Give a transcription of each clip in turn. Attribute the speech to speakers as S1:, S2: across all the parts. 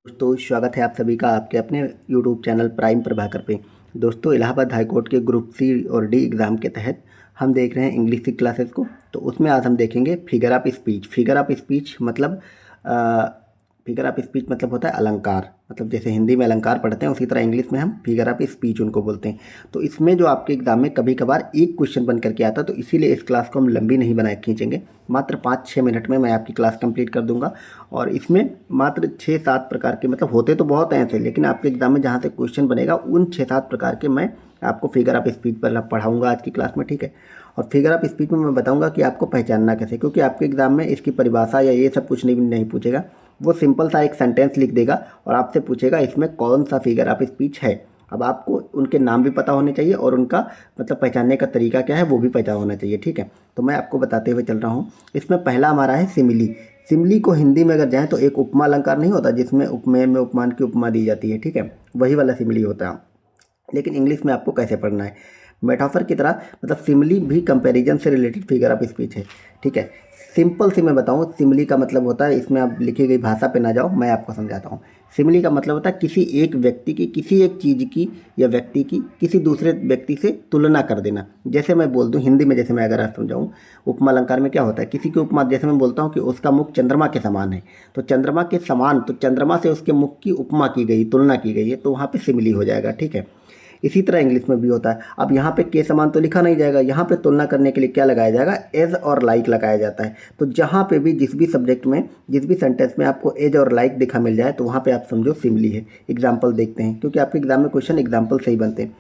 S1: दोस्तों स्वागत है आप सभी का आपके अपने यूट्यूब चैनल प्राइम प्रभाकर पे। दोस्तों इलाहाबाद हाई कोर्ट के ग्रुप सी और डी एग्ज़ाम के तहत हम देख रहे हैं इंग्लिश की क्लासेस को। तो उसमें आज हम देखेंगे figure of speech. Figure of speech मतलब होता है अलंकार। मतलब जैसे हिंदी में अलंकार पढ़ते हैं उसी तरह इंग्लिश में हम फिगर ऑफ स्पीच उनको बोलते हैं। तो इसमें जो आपके एग्जाम में कभी कभार एक क्वेश्चन बन करके आता है, तो इसीलिए इस क्लास को हम लंबी नहीं बनाए खींचेंगे। मात्र 5-6 मिनट में मैं आपकी क्लास कंप्लीट कर दूंगा। और इसमें मात्र 6-7 प्रकार के, मतलब होते तो बहुत हैं ऐसे, लेकिन आपके एग्जाम में जहाँ से क्वेश्चन बनेगा उन 6-7 प्रकार के मैं आपको फिगर ऑफ स्पीच पर पढ़ाऊंगा आज की क्लास में, ठीक है। और फिगर ऑफ स्पीच में मैं बताऊंगा कि आपको पहचानना कैसे, क्योंकि आपके एग्जाम में इसकी परिभाषा या ये सब कुछ नहीं पूछेगा। वो सिंपल सा एक सेंटेंस लिख देगा और आपसे पूछेगा इसमें कौन सा फिगर ऑफ स्पीच है। अब आपको उनके नाम भी पता होने चाहिए और उनका मतलब पहचानने का तरीका क्या है वो भी पता होना चाहिए, ठीक है। तो मैं आपको बताते हुए चल रहा हूँ। इसमें पहला हमारा है सिमिली। सिमिली को हिंदी में अगर जाएँ तो एक उपमा अलंकार नहीं होता जिसमें उपमेय में उपमान की उपमा दी जाती है, ठीक है, वही वाला सिमिली होता है। लेकिन इंग्लिश में आपको कैसे पढ़ना है, मेटाफर की तरह। मतलब सिमिली भी कंपैरिजन से रिलेटेड फिगर ऑफ स्पीच है, ठीक है। सिंपल सी मैं बताऊं, सिमिली का मतलब होता है, इसमें आप लिखी गई भाषा पे ना जाओ, मैं आपको समझाता हूँ। सिमिली का मतलब होता है किसी एक व्यक्ति की, किसी एक चीज़ की या व्यक्ति की किसी दूसरे व्यक्ति से तुलना कर देना। जैसे मैं बोल दूं हिंदी में, जैसे मैं अगर आप समझाऊँ, उपमा अलंकार में क्या होता है, किसी की उपमा, जैसे मैं बोलता हूँ कि उसका मुख चंद्रमा के समान है, तो चंद्रमा के समान, तो चंद्रमा से उसके मुख की उपमा की गई, तुलना की गई है, तो वहाँ पर सिमिली हो जाएगा, ठीक है। इसी तरह इंग्लिश में भी होता है। अब यहाँ पे के समान तो लिखा नहीं जाएगा, यहाँ पे तुलना करने के लिए क्या लगाया जाएगा, एज और लाइक लगाया जाता है। तो जहाँ पे भी जिस भी सब्जेक्ट में, जिस भी सेंटेंस में आपको एज और लाइक दिखा मिल जाए तो वहाँ पे आप समझो सिमिली है। एग्जाम्पल देखते हैं, क्योंकि आपके एग्जाम में क्वेश्चन एग्जाम्पल से ही बनते हैं।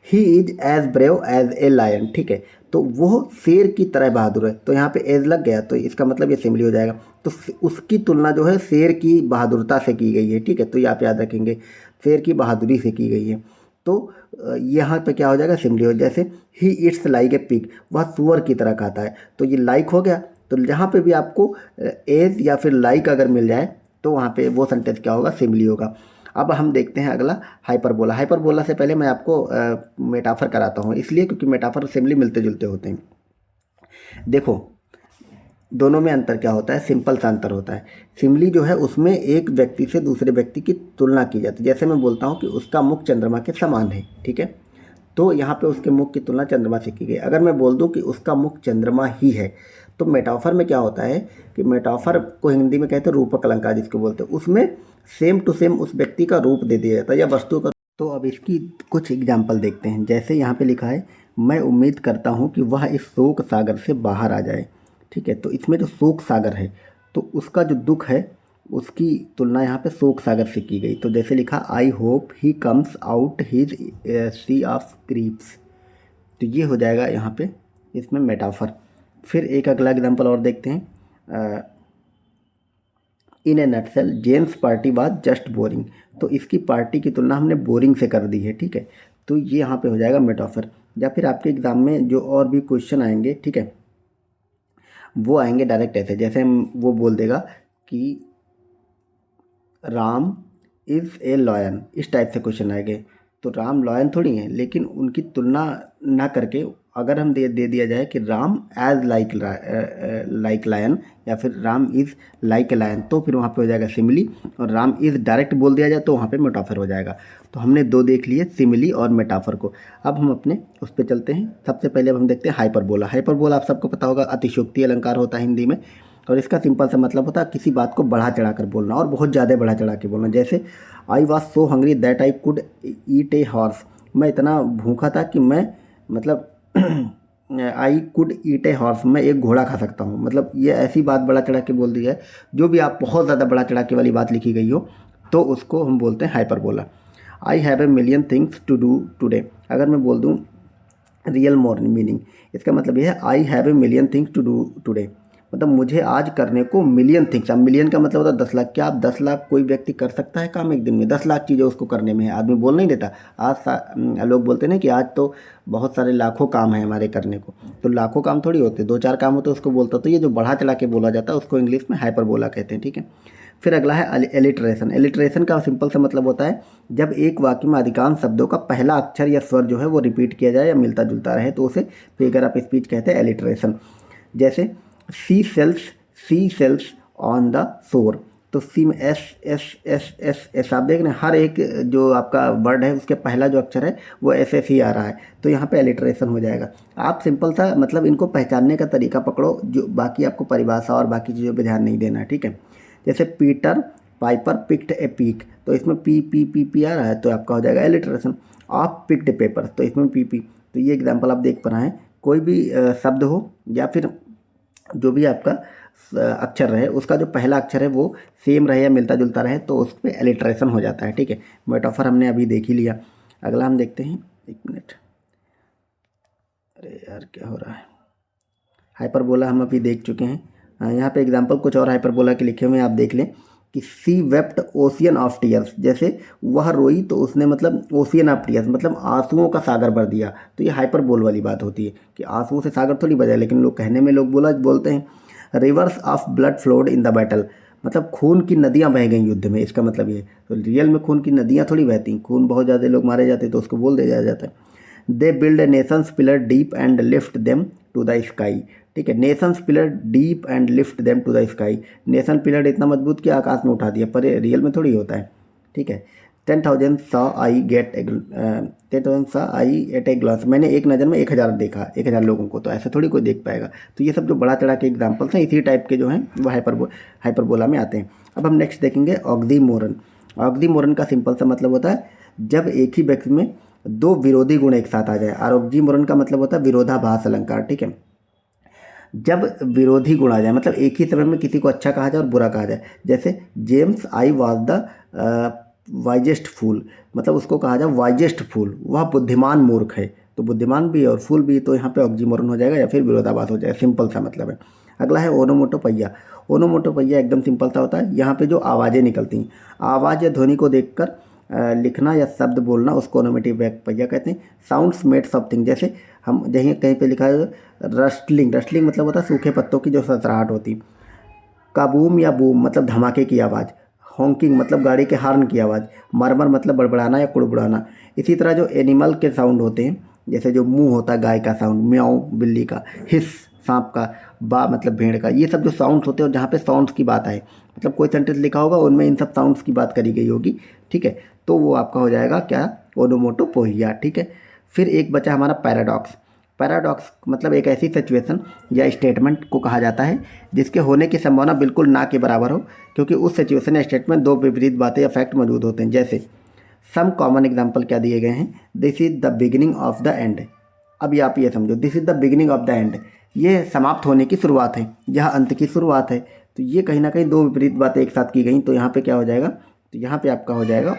S1: He is as brave as a lion, ठीक है, तो वो शेर की तरह बहादुर है, तो यहाँ पे एज लग गया तो इसका मतलब ये सिमिली हो जाएगा। तो उसकी तुलना जो है शेर की बहादुरता से की गई है, ठीक है, तो ये आप याद रखेंगे, शेर की बहादुरी से की गई है। तो यहाँ पे क्या हो जाएगा, सिमिली हो। जैसे ही इट्स लाइक ए पिग, वह सुअर की तरह खाता है, तो ये लाइक हो गया। तो जहाँ पे भी आपको एज या फिर लाइक अगर मिल जाए तो वहाँ पे वो सेंटेंस क्या होगा, सिमिली होगा। अब हम देखते हैं अगला हाइपरबोला। हाइपरबोला से पहले मैं आपको मेटाफर कराता हूँ, इसलिए क्योंकि मेटाफर और सिमिली मिलते जुलते होते हैं। देखो दोनों में अंतर क्या होता है, सिंपल सा अंतर होता है। सिमिली जो है उसमें एक व्यक्ति से दूसरे व्यक्ति की तुलना की जाती है। जैसे मैं बोलता हूँ कि उसका मुख चंद्रमा के समान है, ठीक है, तो यहाँ पे उसके मुख की तुलना चंद्रमा से की गई। अगर मैं बोल दूँ कि उसका मुख चंद्रमा ही है, तो मेटाफर में क्या होता है कि मेटाफर को हिंदी में कहते हैं रूपक अलंकार जिसको बोलते हैं, उसमें सेम टू सेम उस व्यक्ति का रूप दे दिया जाता है या वस्तु का। तो अब इसकी कुछ एग्जाम्पल देखते हैं। जैसे यहाँ पे लिखा है, मैं उम्मीद करता हूँ कि वह इस शोक सागर से बाहर आ जाए, ठीक है। तो इसमें जो शोक सागर है, तो उसका जो दुख है उसकी तुलना यहाँ पे शोक सागर से की गई। तो जैसे लिखा, I hope he comes out his sea of grieves, तो ये हो जाएगा यहाँ पे इसमें मेटाफर। फिर एक अगला एग्जाम्पल और देखते हैं। In a nutshell James party was just boring, तो इसकी पार्टी की तुलना हमने बोरिंग से कर दी है, ठीक है, तो ये यहाँ पे हो जाएगा मेटाफर। या फिर आपके एग्जाम में जो और भी क्वेश्चन आएंगे, ठीक है, वो आएंगे डायरेक्ट ऐसे, जैसे वो बोल देगा कि राम इज़ ए लॉयन, इस टाइप से क्वेश्चन आएंगे। तो राम लॉयन थोड़ी हैं, लेकिन उनकी तुलना ना करके अगर हम दे दिया जाए कि राम एज लाइक लायन, या फिर Ram is like a lion, तो फिर वहाँ पे हो जाएगा सिमिली। और राम इज़ डायरेक्ट बोल दिया जाए तो वहाँ पे मेटाफर हो जाएगा। तो हमने दो देख लिए, सिमिली और मेटाफर को। अब हम अपने उस पर चलते हैं। सबसे पहले अब हम देखते हैं हाइपरबोला। हाइपरबोला आप सबको पता होगा, अतिशयोक्ति अलंकार होता है हिंदी में, और इसका सिंपल सा मतलब होता है किसी बात को बढ़ा चढ़ा कर बोलना और बहुत ज़्यादा बढ़ा चढ़ा के बोलना। जैसे I was so hungry that I could eat a horse, मैं इतना भूखा था कि मैं, मतलब I could eat a horse, मैं एक घोड़ा खा सकता हूँ। मतलब ये ऐसी बात बढ़ा चढ़ा के बोल दी है, जो भी आप बहुत ज़्यादा बढ़ा चढ़ा के वाली बात लिखी गई हो तो उसको हम बोलते हैं hyperbola. I have a million things to do today, अगर मैं बोल दूँ रियल मॉर्निंग मीनिंग, इसका मतलब यह है I have a million things to do today, मतलब मुझे आज करने को मिलियन थिंग्स। अब मिलियन का मतलब होता है 10 लाख। क्या आप 10 लाख कोई व्यक्ति कर सकता है काम एक दिन में? 10 लाख चीज़ें उसको करने में है, आदमी बोल नहीं देता। लोग बोलते हैं ना कि आज तो बहुत सारे लाखों काम है हमारे करने को, तो लाखों काम थोड़ी होते, 2-4 काम होते उसको बोलता। तो ये जो बढ़ा चढ़ा के बोला जाता है उसको इंग्लिश में हाइपरबोला कहते हैं, ठीक है। फिर अगला है एलिट्रेशन। एलिट्रेशन का सिंपल सा मतलब होता है जब एक वाक्य में अधिकांश शब्दों का पहला अक्षर या स्वर जो है वो रिपीट किया जाए या मिलता जुलता रहे, तो उसे फिगर ऑफ स्पीच कहते हैं, एलिट्रेशन। जैसे सी सेल्स ऑन द शोर, तो सी में S S S S S आप देख रहे हैं, हर एक जो आपका वर्ड है उसके पहला जो अक्षर है वो एस एस ही आ रहा है, तो यहाँ पे एलिट्रेशन हो जाएगा। आप सिंपल सा मतलब इनको पहचानने का तरीका पकड़ो, जो बाकी आपको परिभाषा और बाकी चीज़ों पे ध्यान नहीं देना है, ठीक है। जैसे Peter Piper picked a peak, तो इसमें पी पी पी पी आ रहा है तो आपका हो जाएगा एलिट्रेशन। आप पिक्ड पेपर, तो इसमें पी पी, तो ये एग्जाम्पल आप देख पा रहे हैं। कोई भी शब्द हो या फिर जो भी आपका अक्षर रहे, उसका जो पहला अक्षर है वो सेम रहे या मिलता जुलता रहे तो उस पर एलिट्रेशन हो जाता है, ठीक है। मेटाफर हमने अभी देख ही लिया। अगला हम देखते हैं, एक मिनट, अरे यार क्या हो रहा है। हाइपरबोला हम अभी देख चुके हैं। यहाँ पे एग्जांपल कुछ और हाइपरबोला के लिखे हुए हैं, आप देख लें कि सी वेप्ट ओशियन ऑफ टीयर्स, जैसे वह रोई तो उसने मतलब ओशियन ऑफ टीयर्स मतलब आंसुओं का सागर भर दिया। तो ये हाइपरबोल वाली बात होती है कि आंसुओं से सागर थोड़ी बजाए, लेकिन लोग कहने में लोग बोलते हैं। Reverse of blood flowed in the battle, मतलब खून की नदियाँ बह गई युद्ध में, इसका मतलब ये। तो रियल में खून की नदियाँ थोड़ी बहती, खून बहुत ज़्यादा लोग मारे जाते तो उसको बोल दिया जाता है। They build a nations pillar deep and lift them to the sky, ठीक है। Nations pillar deep and lift them to the sky, nation pillar इतना मजबूत कि आकाश में उठा दिया, पर रियल में थोड़ी होता है, ठीक है। 10,000 saw I get a 10,000 saw I at a glance, मैंने एक नज़र में 1,000 देखा, 1,000 लोगों को, तो ऐसे थोड़ी कोई देख पाएगा। तो ये सब जो बड़ा चढ़ा के एग्जाम्पल्स हैं इसी टाइप के जो हैं वो हाइपरबोला में आते हैं। अब हम नेक्स्ट देखेंगे ऑक्सीमोरन। ऑक्सीमोरन का सिंपल सा मतलब होता है जब एक ही व्यक्ति में दो विरोधी गुण एक साथ आ जाए, और ऑक्सीमोरन का मतलब होता है विरोधाभास अलंकार, ठीक है। जब विरोधी गुण आ जाए, मतलब एक ही समय में किसी को अच्छा कहा जाए और बुरा कहा जाए, जैसे James I was the wisest fool, मतलब उसको कहा जाए वाइजेस्ट फूल, वह बुद्धिमान मूर्ख है, तो बुद्धिमान भी और फूल भी, तो यहाँ पे ऑक्सीमोरन हो जाएगा या फिर विरोधाभास हो जाएगा, सिंपल सा मतलब है। अगला है ओनोमोटोपैया। ओनोमोटोपैया एकदम सिंपल सा होता है, यहाँ पे जो आवाज़ें निकलती हैं, आवाज़ या ध्वनि को देखकर लिखना या शब्द बोलना, उसको ओनोमेटोपैया कहते हैं। साउंड्स मेड समथिंग, जैसे हम जहीं कहीं पे लिखा है रस्टलिंग, रस्टलिंग मतलब होता है सूखे पत्तों की जो सरसराहट होती। काबूम या बूम मतलब धमाके की आवाज़। हॉन्किंग मतलब गाड़ी के हॉर्न की आवाज़। मरमर मतलब बड़बड़ाना या कुड़बुड़ाना। इसी तरह जो एनिमल के साउंड होते हैं, जैसे जो मुंह होता है गाय का साउंड, म्याऊं बिल्ली का, हिस सांप का, बा मतलब भेड़ का, ये सब जो साउंड्स होते हैं, और जहाँ पे साउंड्स की बात आए, मतलब कोई सेंटेंस लिखा होगा उनमें इन सब साउंड्स की बात करी गई होगी, ठीक है। तो वो आपका हो जाएगा क्या, ओनोमोटोपोइया, ठीक है। फिर एक बचा हमारा पैराडॉक्स। पैराडॉक्स मतलब एक ऐसी सिचुएशन या स्टेटमेंट को कहा जाता है जिसके होने की संभावना बिल्कुल ना के बराबर हो, क्योंकि उस सिचुएशन या स्टेटमेंट दो विपरीत बातें या फैक्ट मौजूद होते हैं। जैसे सम कॉमन एग्जाम्पल क्या दिए गए हैं, this is the beginning of the end. अभी आप ये समझो, this is the beginning of the end, ये समाप्त होने की शुरुआत है, यह अंत की शुरुआत है। तो ये कहीं ना कहीं दो विपरीत बातें एक साथ की गई, तो यहाँ पे क्या हो जाएगा, तो यहाँ पे आपका हो जाएगा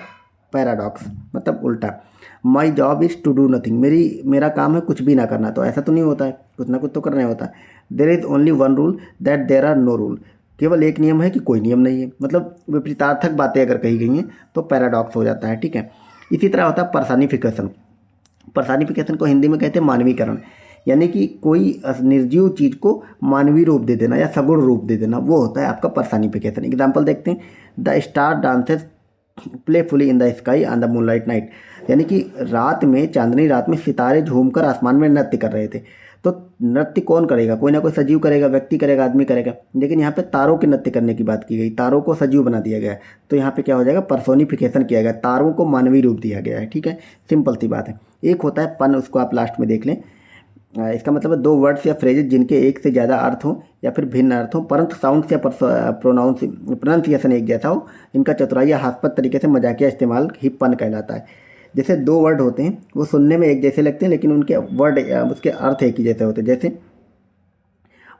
S1: पैराडॉक्स, मतलब उल्टा। My job is to do nothing, मेरा काम है कुछ भी ना करना, तो ऐसा तो नहीं होता है, कुछ ना कुछ तो करना होता है। There is only one rule that there are no rule, केवल एक नियम है कि कोई नियम नहीं है, मतलब विपरीतार्थक बातें अगर कही गई हैं तो पैराडॉक्स हो जाता है, ठीक है। इसी तरह होता है पर्सनिफिकेशन। पर्सनिफिकेशन को हिंदी में कहते हैं मानवीकरण, यानी कि कोई निर्जीव चीज़ को मानवीय रूप दे देना या सगुण रूप दे देना, वो होता है आपका पर्सनिफिकेशन। एग्जाम्पल देखते हैं, the star dances playfully in the sky on the moonlight night, यानी कि रात में, चांदनी रात में सितारे झूमकर आसमान में नृत्य कर रहे थे। तो नृत्य कौन करेगा, कोई ना कोई सजीव करेगा, व्यक्ति करेगा, आदमी करेगा, लेकिन यहाँ पे तारों के नृत्य करने की बात की गई, तारों को सजीव बना दिया गया है, तो यहाँ पे क्या हो जाएगा, पर्सोनिफिकेशन किया गया, तारों को मानवीय रूप दिया गया है, ठीक है। सिंपल सी बात है। एक होता है पन, उसको आप लास्ट में देख लें। इसका मतलब है दो वर्ड्स या फ्रेजेज जिनके एक से ज़्यादा अर्थ हो या फिर भिन्न अर्थ हो, परंतु साउंड्स या प्रोनाउंसिएशन एक जैसा हो, इनका चतुराई या हास्यद तरीके से मजाकिया इस्तेमाल ही पन कहलाता है। जैसे दो वर्ड होते हैं, वो सुनने में एक जैसे लगते हैं लेकिन उनके वर्ड उसके अर्थ एक ही जैसे होते हैं। जैसे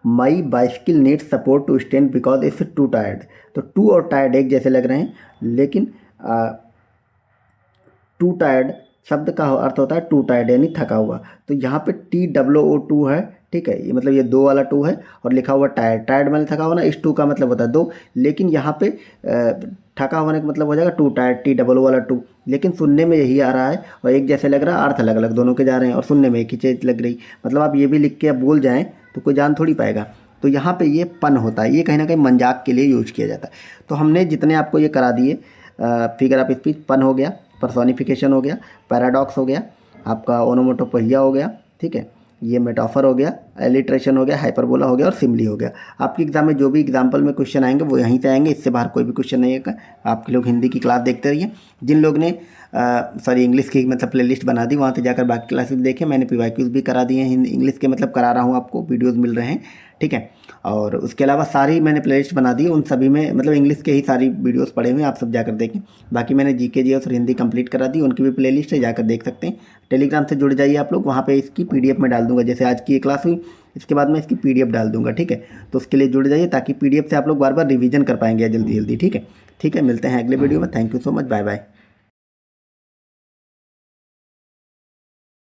S1: my bicycle need support to stand because it's too tired, तो टू और टायर्ड एक जैसे लग रहे हैं, लेकिन टू टायर्ड शब्द का अर्थ होता है टू टायर्ड यानी थका हुआ, तो यहाँ पे TOO2 है, ठीक है। ये मतलब ये दो वाला टू है और लिखा हुआ टायर्ड, टायर्ड मैंने थका हुआ ना, इस टू का मतलब होता है दो, लेकिन यहाँ पे थका होने का मतलब हो जाएगा टू टायर्ड, TOO वाला टू, लेकिन सुनने में यही आ रहा है और एक जैसे लग रहा है, अर्थ अलग अलग दोनों के जा रहे हैं और सुनने में एक ही चीज़ लग रही, मतलब आप ये भी लिख के आप बोल जाएँ तो कोई जान थोड़ी पाएगा। तो यहाँ पे ये पन होता है, ये कहीं ना कहीं मजाक के लिए यूज किया जाता है। तो हमने जितने आपको ये करा दिए, फिगर ऑफ स्पीच, पन हो गया, पर्सोनिफिकेशन हो गया, पैराडॉक्स हो गया, आपका ओनोमोटोपोइया हो गया, ठीक है। ये मेटाफर हो गया, एलिट्रेशन हो गया, हाइपरबोला हो गया और सिमली हो गया। आपके एग्जाम में जो भी एग्जाम्पल में क्वेश्चन आएंगे वो यहीं से आएंगे, इससे बाहर कोई भी क्वेश्चन नहीं है। आपके लोग हिंदी की क्लास देखते रहिए। जिन लोग ने सॉरी इंग्लिश की मतलब प्लेलिस्ट बना दी, वहाँ से जाकर बाकी क्लासेस देखें। मैंने PYQs भी करा दिए हैं इंग्लिश के, मतलब करा रहा हूँ, आपको वीडियोस मिल रहे हैं, ठीक है। और उसके अलावा सारी मैंने प्लेलिस्ट बना दी है, उन सभी में मतलब इंग्लिश के ही सारी वीडियोस पड़े हुए हैं, आप सब जाकर देखें। बाकी मैंने GK GS और हिंदी कंप्लीट करा दी, उनकी भी प्लेलिस्ट है, जाकर देख सकते हैं। टेलीग्राम से जुड़ जाइए आप लोग, वहाँ पे इसकी PDF में डाल दूंगा। जैसे आज की ये क्लास हुई, इसके बाद मैं इसकी PDF डाल दूंगा, ठीक है। तो उसके लिए जुड़ जाइए, ताकि PDF से आप लोग बार बार रिवीजन कर पाएंगे जल्दी जल्दी, ठीक है। ठीक है, मिलते हैं अगले वीडियो में। Thank you so much, bye bye.